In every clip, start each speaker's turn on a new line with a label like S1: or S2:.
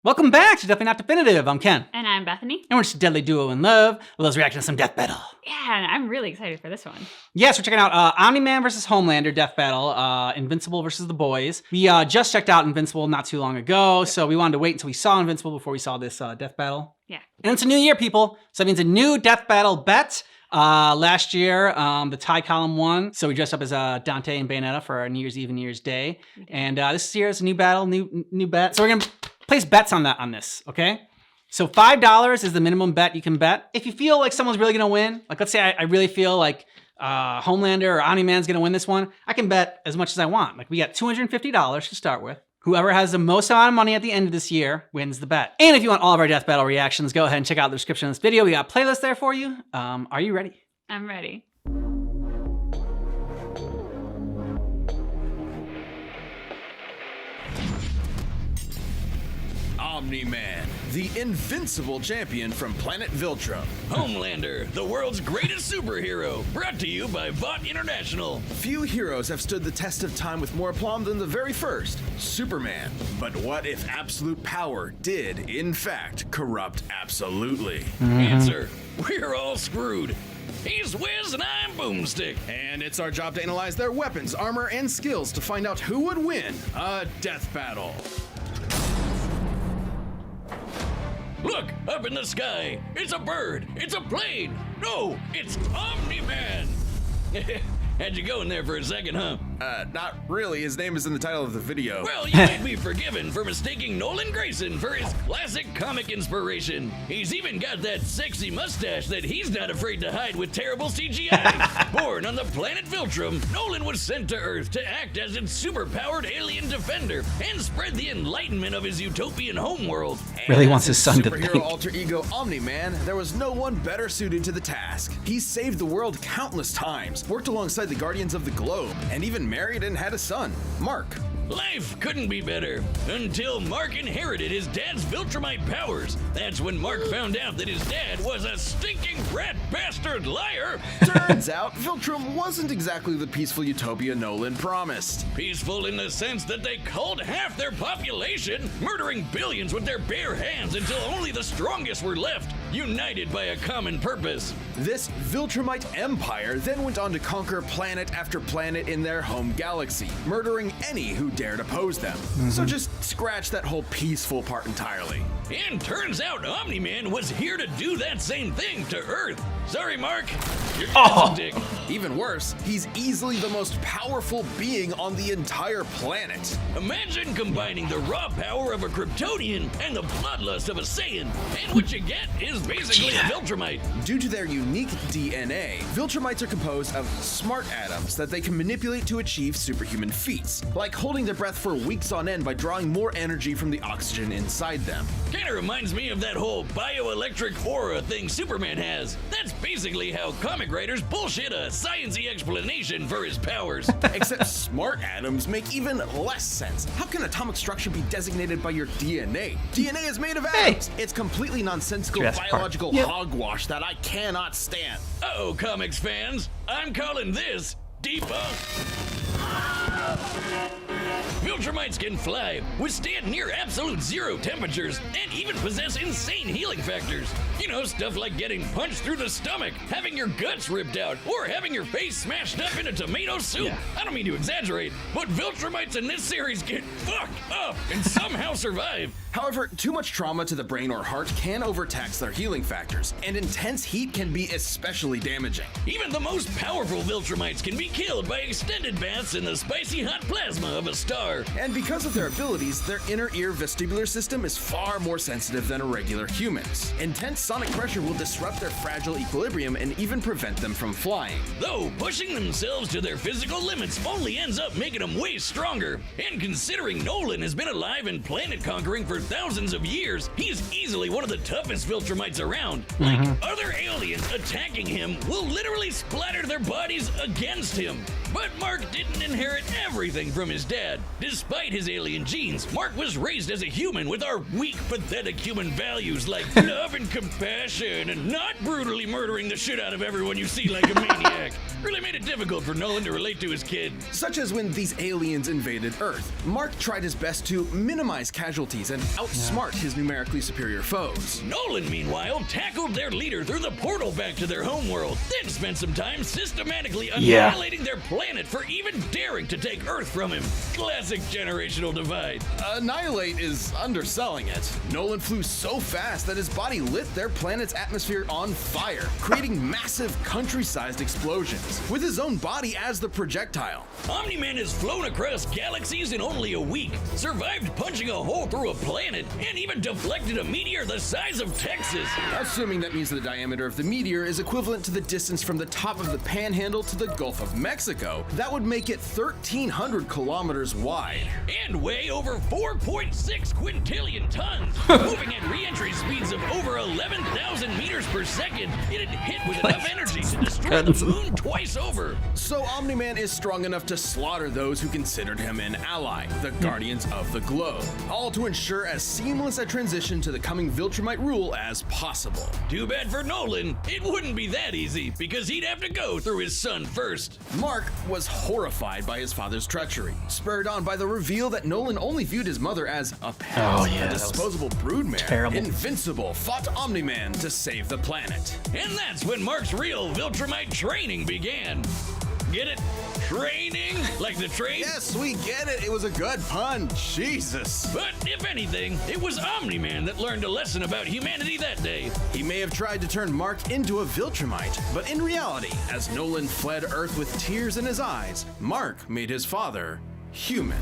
S1: Welcome back to Definitely Not Definitive. I'm Ken.
S2: And I'm Bethany.
S1: And we're just a deadly duo in love. Let's react to some death battle.
S2: Yeah, and I'm really excited for this one.
S1: Yes, we're checking out Omni-Man versus Homelander death battle, Invincible versus the boys. We just checked out Invincible not too long ago, so we wanted to wait until we saw Invincible before we saw this death battle.
S2: Yeah.
S1: And it's a new year, people, so that means a new death battle bet. Last year, the tie column won, so we dressed up as Dante and Bayonetta for our New Year's Eve and New Year's Day. And this year is a new battle, new bet. So we're gonna place bets on this, okay? So $5 is the minimum bet you can bet. If you feel like someone's really gonna win, like let's say I really feel like Homelander or Omni-Man's gonna win this one, I can bet as much as I want. Like we got $250 to start with. Whoever has the most amount of money at the end of this year wins the bet. And if you want all of our death battle reactions, go ahead and check out the description of this video. We got a playlist there for you. Are you ready?
S2: I'm ready.
S3: Omni-Man, the invincible champion from planet Viltrum.
S4: Homelander, the world's greatest superhero, brought to you by Vought International.
S3: Few heroes have stood the test of time with more aplomb than the very first, Superman. But what if absolute power did, in fact, corrupt absolutely?
S4: Answer, we're all screwed. He's Wiz and I'm Boomstick.
S3: And it's our job to analyze their weapons, armor, and skills to find out who would win a death battle.
S4: Look, up in the sky. It's a bird. It's a plane. No, it's Omni-Man. Had you going there for a second, huh?
S3: Not really. His name is in the title of the video.
S4: Well, you might be forgiven for mistaking Nolan Grayson for his classic comic inspiration. He's even got that sexy mustache that he's not afraid to hide with terrible CGI. Born on the planet Viltrum, Nolan was sent to Earth to act as its superpowered alien defender and spread the enlightenment of his utopian homeworld.
S1: Really wants his son to
S3: Superhero
S1: think.
S3: alter ego Omni-Man, there was no one better suited to the task. He saved the world countless times, worked alongside the Guardians of the Globe, and even married and had a son, Mark.
S4: Life couldn't be better until Mark inherited his dad's Viltrumite powers. That's when Mark found out that his dad was a stinking rat bastard liar.
S3: Turns out, Viltrum wasn't exactly the peaceful utopia Nolan promised.
S4: Peaceful in the sense that they culled half their population, murdering billions with their bare hands until only the strongest were left, united by a common purpose.
S3: This Viltrumite empire then went on to conquer planet after planet in their home galaxy, murdering any who dared oppose them. So just scratch that whole peaceful part entirely.
S4: And turns out Omni-Man was here to do that same thing to Earth. Sorry, Mark. You're a dick.
S3: Even worse, he's easily the most powerful being on the entire planet.
S4: Imagine combining the raw power of a Kryptonian and the bloodlust of a Saiyan, and what you get is basically a Viltrumite.
S3: Due to their unique DNA, Viltrumites are composed of smart atoms that they can manipulate to achieve superhuman feats, like holding their breath for weeks on end by drawing more energy from the oxygen inside them.
S4: Kinda reminds me of that whole bioelectric aura thing Superman has. That's basically how comic writers bullshit a science-y explanation for his powers.
S3: Except smart atoms make even less sense. How can atomic structure be designated by your DNA? DNA is made of atoms. It's completely nonsensical biological hogwash that I cannot stand.
S4: Uh-oh, comics fans. I'm calling this debunked. Viltrumites can fly, withstand near absolute zero temperatures, and even possess insane healing factors. You know, stuff like getting punched through the stomach, having your guts ripped out, or having your face smashed up in a tomato soup. Yeah. I don't mean to exaggerate, but Viltrumites in this series get fucked up and somehow survive.
S3: However, too much trauma to the brain or heart can overtax their healing factors, and intense heat can be especially damaging.
S4: Even the most powerful Viltrumites can be killed by extended baths in the spicy hot plasma of a star.
S3: And because of their abilities, their inner ear vestibular system is far more sensitive than a regular human's. Intense sonic pressure will disrupt their fragile equilibrium and even prevent them from flying.
S4: Though pushing themselves to their physical limits only ends up making them way stronger. And considering Nolan has been alive and planet conquering for thousands of years, he's easily one of the toughest Viltrumites around. Like, other aliens attacking him will literally splatter their bodies against him. But Mark didn't inherit everything from his dad. Despite his alien genes, Mark was raised as a human with our weak, pathetic human values like love and compassion and not brutally murdering the shit out of everyone you see like a maniac. really made it difficult for Nolan to relate to his kid.
S3: Such as when these aliens invaded Earth. Mark tried his best to minimize casualties and outsmart his numerically superior foes.
S4: Nolan, meanwhile, tackled their leader through the portal back to their homeworld, then spent some time systematically annihilating their planet for even daring to take Earth from him. Classic generational divide.
S3: Annihilate is underselling it. Nolan flew so fast that his body lit their planet's atmosphere on fire, creating massive country-sized explosions, with his own body as the projectile.
S4: Omni-Man has flown across galaxies in only a week, survived punching a hole through a planet, and even deflected a meteor the size of Texas.
S3: Assuming that means the diameter of the meteor is equivalent to the distance from the top of the Panhandle to the Gulf of Mexico, that would make it 1,300 kilometers wide.
S4: And weigh over 4.6 quintillion tons, moving at re-entry speeds of over 11,000 meters per second. It had hit with enough energy to destroy the moon twice over.
S3: So Omni-Man is strong enough to slaughter those who considered him an ally, the Guardians of the Globe, all to ensure as seamless a transition to the coming Viltrumite rule as possible.
S4: Too bad for Nolan, it wouldn't be that easy, because he'd have to go through his son first.
S3: Mark was horrified by his father's treachery, spurred on by the reveal that Nolan only viewed his mother as a pet, a disposable broodmare.
S1: terrible.
S3: Invincible fought Omni-Man to save the planet.
S4: And that's when Mark's real Viltrumite training began. Get it? Training? Like the trade?
S3: Yes, we get it. It was a good pun. Jesus.
S4: But if anything, it was Omni-Man that learned a lesson about humanity that day.
S3: He may have tried to turn Mark into a Viltrumite, but in reality, as Nolan fled Earth with tears in his eyes, Mark made his father human.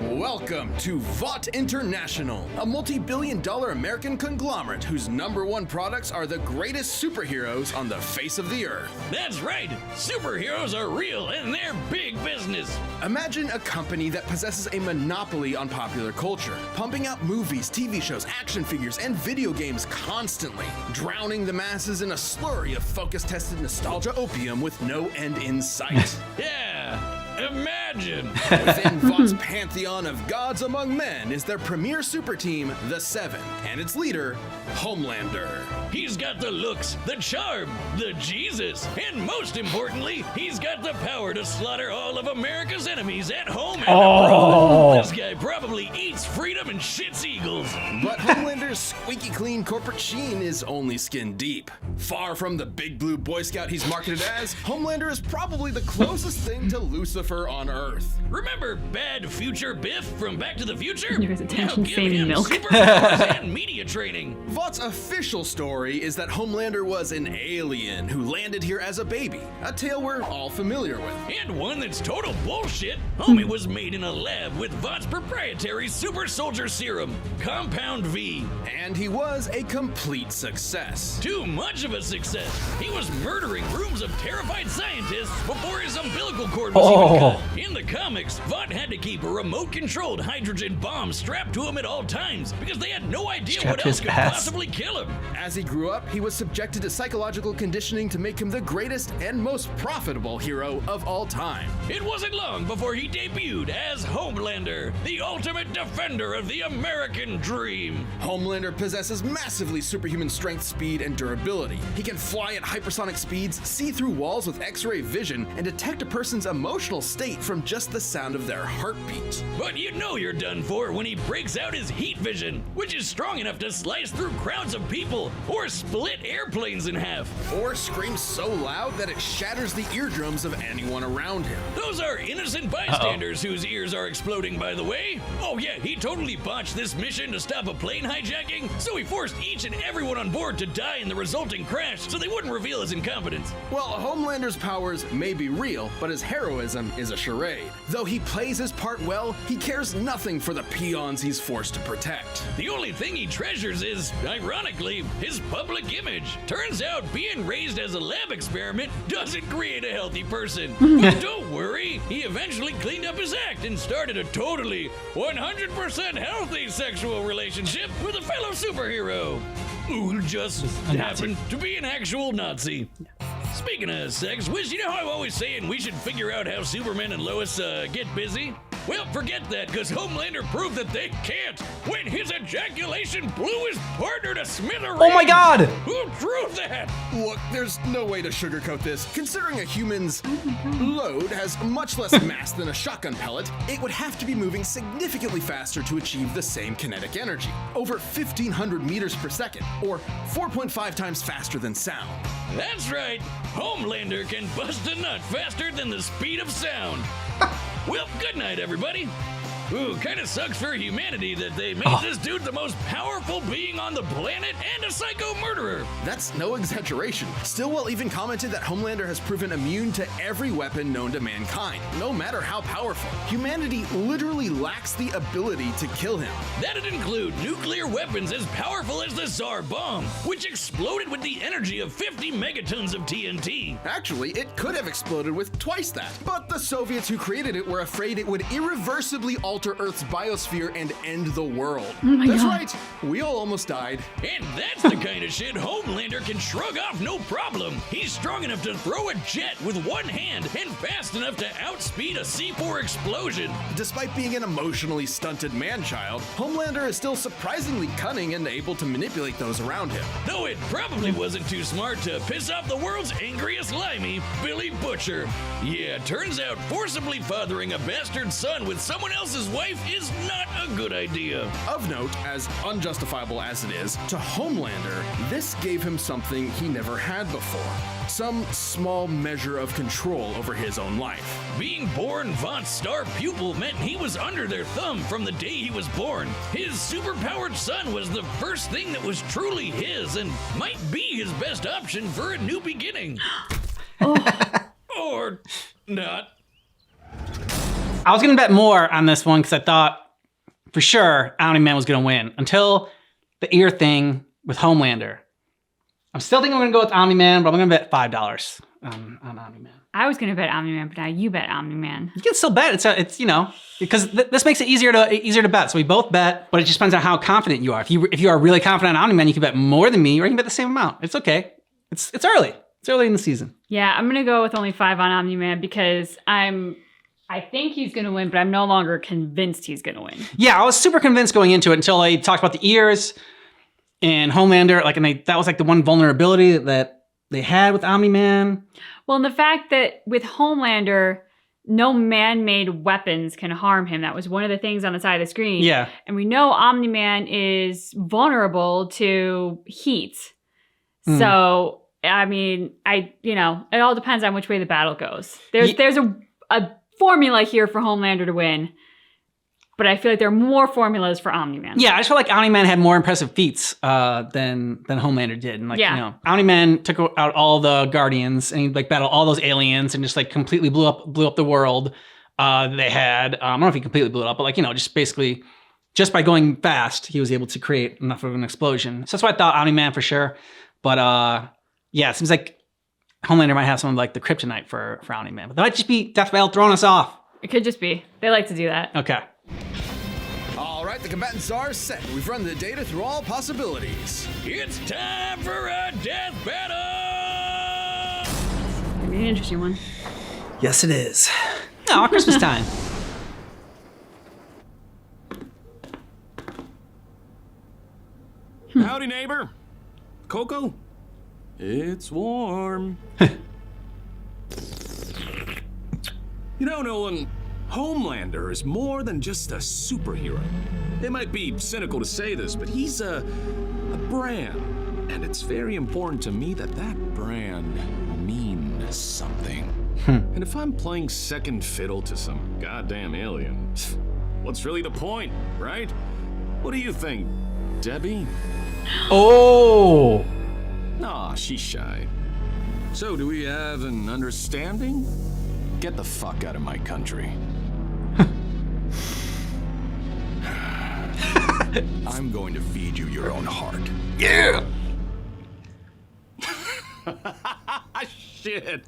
S3: Welcome to Vought International, a multi-billion-dollar American conglomerate whose #1 products are the greatest superheroes on the face of the earth.
S4: That's right, superheroes are real and they're big business.
S3: Imagine a company that possesses a monopoly on popular culture, pumping out movies, TV shows, action figures, and video games constantly, drowning the masses in a slurry of focus-tested nostalgia opium with no end in sight.
S4: Yeah. Imagine!
S3: Within Vought's pantheon of gods among men is their premier super team, the Seven, and its leader, Homelander.
S4: He's got the looks, the charm, the Jesus, and most importantly, he's got the power to slaughter all of America's enemies at home and abroad. This guy probably eats freedom and shits eagles.
S3: But Homelander's squeaky clean corporate sheen is only skin deep. Far from the big blue Boy Scout he's marketed as, Homelander is probably the closest thing to Lucifer on Earth.
S4: Remember Bad Future Biff from Back to the Future?
S2: Your attention
S4: Now give
S2: saving
S4: him
S2: milk.
S4: superpowers and media training.
S3: Vought's official story is that Homelander was an alien who landed here as a baby, a tale we're all familiar with.
S4: And one that's total bullshit. Homie was made in a lab with Vought's proprietary super soldier serum, Compound V.
S3: And he was a complete success.
S4: Too much of a success. He was murdering rooms of terrified scientists before his umbilical cord was even cut. In the comics, Vought had to keep a remote-controlled hydrogen bomb strapped to him at all times because they had no idea what else could possibly kill him.
S3: As he grew up, he was subjected to psychological conditioning to make him the greatest and most profitable hero of all time.
S4: It wasn't long before he debuted as Homelander, the ultimate defender of the American dream.
S3: Homelander possesses massively superhuman strength, speed, and durability. He can fly at hypersonic speeds, see through walls with X-ray vision, and detect a person's emotional state from just the sound of their heartbeat.
S4: But you know you're done for when he breaks out his heat vision, which is strong enough to slice through crowds of people or split airplanes in half.
S3: Or screams so loud that it shatters the eardrums of anyone around him.
S4: Those are innocent bystanders whose ears are exploding, by the way. Oh yeah, he totally botched this mission to stop a plane hijacking, so he forced each and everyone on board to die in the resulting crash so they wouldn't reveal his incompetence.
S3: Well, Homelander's powers may be real, but his heroism is a charade. Though he plays his part well, he cares nothing for the peons he's forced to protect.
S4: The only thing he treasures is, ironically, his public image. Turns out being raised as a lab experiment doesn't create a healthy person. But don't worry, he eventually cleaned up his act and started a totally 100% healthy sexual relationship with a fellow superhero who just happened to be an actual Nazi. Speaking of sex, Wiz, you know how I'm always saying we should figure out how Superman and Lois get busy? Well, forget that, because Homelander proved that they can't when his ejaculation blew his partner to smithereens.
S1: Oh my God!
S4: Who drew that?
S3: Look, there's no way to sugarcoat this. Considering a human's load has much less mass than a shotgun pellet, it would have to be moving significantly faster to achieve the same kinetic energy. Over 1,500 meters per second, or 4.5 times faster than sound.
S4: That's right. Homelander can bust a nut faster than the speed of sound. Well, good night, everybody. Ooh, kinda sucks for humanity that they made this dude the most powerful being on the planet and a psycho murderer.
S3: That's no exaggeration. Stillwell even commented that Homelander has proven immune to every weapon known to mankind, no matter how powerful. Humanity literally lacks the ability to kill him.
S4: That'd include nuclear weapons as powerful as the Tsar bomb, which exploded with the energy of 50 megatons of TNT.
S3: Actually, it could have exploded with twice that, but the Soviets who created it were afraid it would irreversibly alter Earth's biosphere and end the world.
S2: Oh my
S3: That's
S2: God.
S3: right, we all almost died.
S4: And that's the kind of shit Homelander can shrug off no problem. He's strong enough to throw a jet with one hand and fast enough to outspeed a C4 explosion.
S3: Despite being an emotionally stunted man-child, Homelander is still surprisingly cunning and able to manipulate those around him.
S4: Though it probably wasn't too smart to piss off the world's angriest limey, Billy Butcher. Yeah, turns out forcibly fathering a bastard son with someone else's wife is not a good idea.
S3: Of note, as unjustifiable as it is, to Homelander, this gave him something he never had before. Some small measure of control over his own life.
S4: Being born Vought's star pupil meant he was under their thumb from the day he was born. His superpowered son was the first thing that was truly his and might be his best option for a new beginning. Or not.
S1: I was gonna bet more on this one because I thought for sure Omni-Man was gonna win until the ear thing with Homelander. I'm still thinking I'm gonna go with Omni-Man, but I'm gonna bet $5 on Omni-Man.
S2: I was gonna bet Omni-Man, but now you bet Omni-Man.
S1: You can still bet. It's you know, because this makes it easier to bet. So we both bet, but it just depends on how confident you are. If you are really confident on Omni-Man, you can bet more than me, or you can bet the same amount. It's okay. It's early. It's early in the season.
S2: Yeah, I'm gonna go with only 5 on Omni-Man because I think he's gonna win, but I'm no longer convinced he's gonna win.
S1: Yeah, I was super convinced going into it until I talked about the ears and Homelander. That was like the one vulnerability that they had with Omni-Man.
S2: Well, and the fact that with Homelander, no man-made weapons can harm him. That was one of the things on the side of the screen.
S1: Yeah.
S2: And we know Omni-Man is vulnerable to heat. So, I mean, it all depends on which way the battle goes. There's a formula here for Homelander to win, but I feel like there are more formulas for Omni-Man.
S1: Yeah, I just feel like Omni-Man had more impressive feats than Homelander did. And Omni-Man took out all the Guardians and he battled all those aliens and just completely blew up the world they had. I don't know if he completely blew it up, but just basically just by going fast, he was able to create enough of an explosion. So that's why I thought Omni-Man for sure. But yeah, it seems like Homelander might have some of the kryptonite for Omni-Man. But that might just be Death Battle throwing us off.
S2: It could just be. They like to do that.
S1: Okay.
S3: All right, the combatants are set. We've run the data through all possibilities.
S4: It's time for a death battle!
S2: Maybe an interesting one.
S1: Yes, it is. Oh, Christmas time.
S5: Howdy, neighbor. Coco? It's warm. You know, Nolan, Homelander is more than just a superhero. It might be cynical to say this, but he's a brand. And it's very important to me that that brand means something. And if I'm playing second fiddle to some goddamn alien, what's really the point, right? What do you think, Debbie?
S1: Oh.
S5: Aw, she's shy. So, do we have an understanding? Get the fuck out of my country.
S3: I'm going to feed you your own heart.
S1: Yeah.
S5: Shit.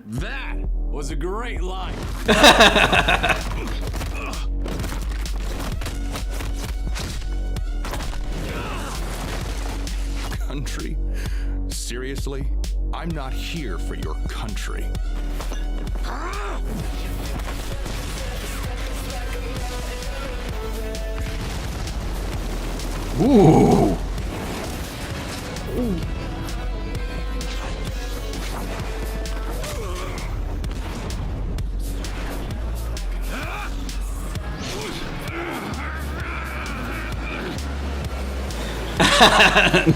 S5: That was a great line.
S3: Country? Seriously? I'm not here for your country.
S1: Ooh.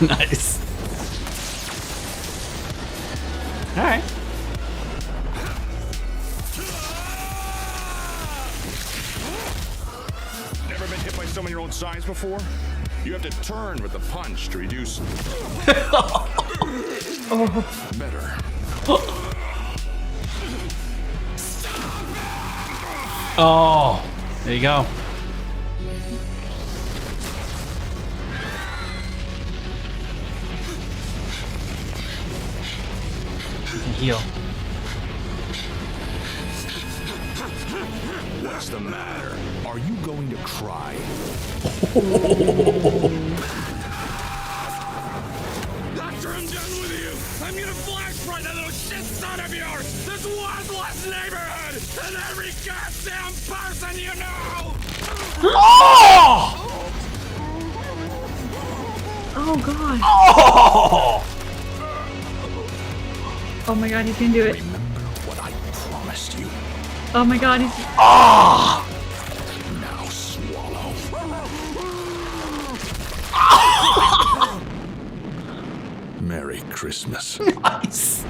S1: Nice. All right.
S6: Never been hit by someone your own size before? You have to turn with the punch to reduce. Better.
S1: Oh, there you go. You can heal.
S6: What's the matter? Are you going to cry?
S5: After I'm done with you, I'm gonna flashpoint that little shit son of yours! This worthless neighborhood! And every goddamn person you know!
S1: Oh!
S2: Oh god.
S1: Oh!
S2: Oh my god, he's gonna do it.
S6: Remember what I promised you.
S2: Oh my god, he's.
S1: Oh!
S6: Now swallow. Merry Christmas.
S1: Nice.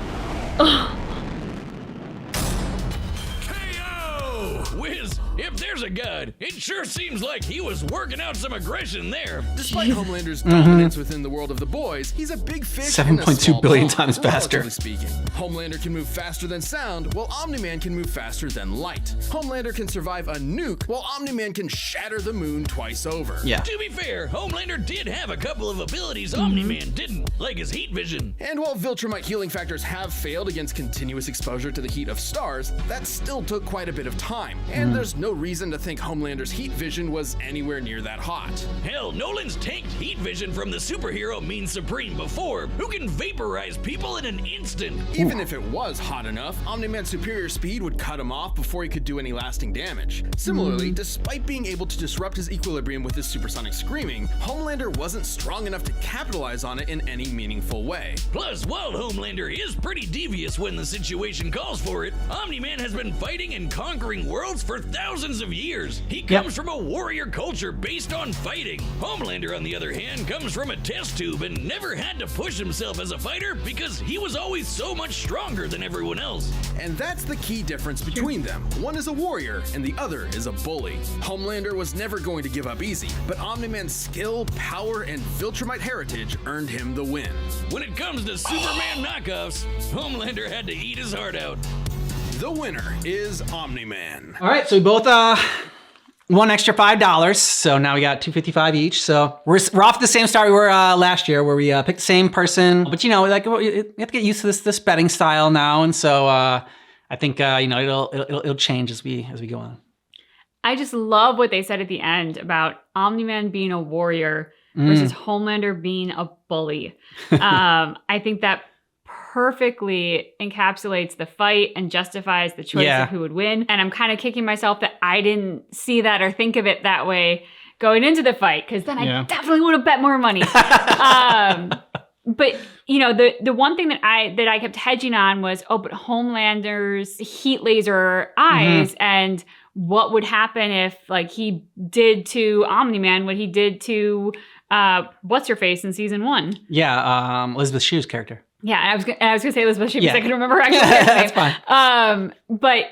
S4: KO! Wiz, if there's a god, it sure seems like he was working out some aggression there.
S3: Despite Homelander's dominance within the world of the boys, he's a big fish. in a
S1: 7.2
S3: small
S1: billion
S3: pond,
S1: times faster.
S3: relatively speaking. Homelander can move faster than sound, while Omni-Man can move faster than light. Homelander can survive a nuke, while Omni-Man can shatter the moon twice over.
S1: Yeah.
S4: To be fair, Homelander did have a couple of abilities Omni-Man didn't, like his heat vision.
S3: And while Viltrumite healing factors have failed against continuous exposure to the heat of stars, that still took quite a bit of time. And there's no reason to think Homelander's heat vision was anywhere near that hot.
S4: Hell, Nolan's tanked heat vision from the superhero Mean Supreme before, who can vaporize people in an instant.
S3: Even if it was hot enough, Omni-Man's superior speed would cut him off before he could do any lasting damage. Similarly, despite being able to disrupt his equilibrium with his supersonic screaming, Homelander wasn't strong enough to capitalize on it in any meaningful way.
S4: Plus, while Homelander is pretty devious when the situation calls for it, Omni-Man has been fighting and conquering worlds for thousands of years. He comes from a warrior culture based on fighting. Homelander, on the other hand, comes from a test tube and never had to push himself as a fighter because he was always so much stronger than everyone else.
S3: And that's the key difference between them. One is a warrior, and the other is a bully. Homelander was never going to give up easy, but Omni-Man's skill, power, and Viltrumite heritage earned him the win.
S4: When it comes to Superman knockoffs, Homelander had to eat his heart out.
S3: The winner is Omni-Man.
S1: All right, so we both won extra $5, so now we got $2.55 each. So we're off the same start we were last year, where we picked the same person. But you know, like you have to get used to this betting style now, and so I think you know it'll change as we go on.
S2: I just love what they said at the end about Omni-Man being a warrior versus Homelander being a bully. I think that perfectly encapsulates the fight and justifies the choice of who would win. And I'm kind of kicking myself that I didn't see that or think of it that way going into the fight, because then I definitely would have bet more money. But you know, the one thing that I kept hedging on was, but Homelander's heat laser eyes and what would happen if like he did to Omni-Man what he did to what's her face in season 1?
S1: Yeah, Elizabeth Shue's character.
S2: Yeah, and I was gonna say Elizabeth Shue because I couldn't remember her actual name.
S1: That's fine.
S2: But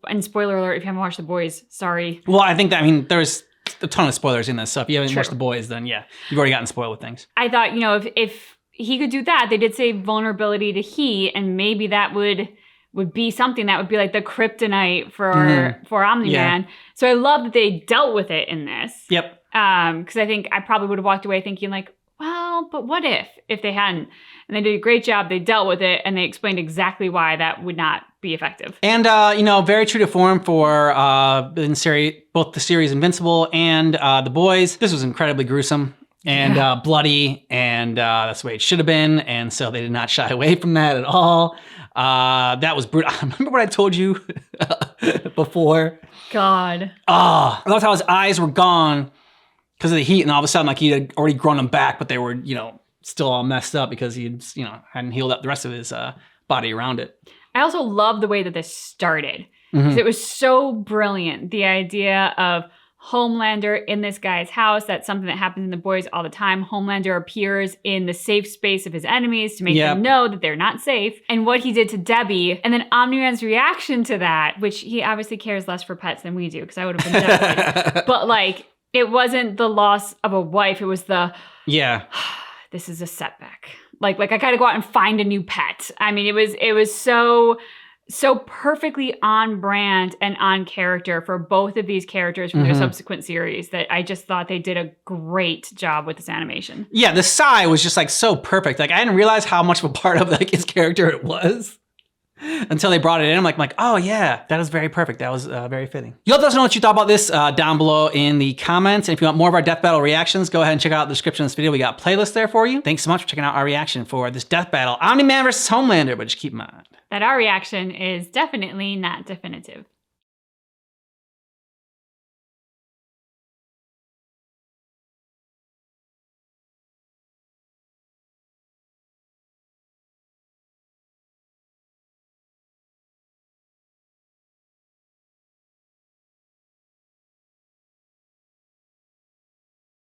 S2: and spoiler alert if you haven't watched The Boys, sorry.
S1: Well, I think that there's a ton of spoilers in this, so if you haven't watched The Boys, then yeah, you've already gotten spoiled with things.
S2: I thought, you know, if he could do that, they did say vulnerability to heat, and maybe that would be something that would be like the kryptonite for Omni-Man. So I love that they dealt with it in this.
S1: Yep.
S2: Because I think I probably would have walked away thinking like, well, but what if they hadn't? And they did a great job. They dealt with it, and they explained exactly why that would not be effective.
S1: And, you know, very true to form for both the series Invincible and The Boys. This was incredibly gruesome and bloody, and that's the way it should have been. And so they did not shy away from that at all. That was brutal. Remember what I told you before?
S2: God.
S1: I loved how his eyes were gone. because of the heat, and all of a sudden, like he had already grown them back, but they were, still all messed up because he, hadn't healed up the rest of his body around it.
S2: I also love the way that this started because it was so brilliant. The idea of Homelander in this guy's house, that's something that happens in The Boys all the time. Homelander appears in the safe space of his enemies to make them know that they're not safe. And what he did to Debbie, and then Omni-Man's reaction to that, which he obviously cares less for pets than we do, because I would have been devastated. But like, it wasn't the loss of a wife, it was the, this is a setback. Like I gotta go out and find a new pet. I mean, it was so perfectly on brand and on character for both of these characters from their subsequent series that I just thought they did a great job with this animation. Yeah,
S1: the sigh was just like so perfect. Like I didn't realize how much of a part of like his character it was until they brought it in. I'm like, oh yeah, that was very perfect. That was very fitting. You'll let us know what you thought about this down below in the comments. And if you want more of our Death Battle reactions, go ahead and check out the description of this video. We got a playlist there for you. Thanks so much for checking out our reaction for this Death Battle, Omni-Man versus Homelander, but just keep in mind that our reaction is definitely not definitive.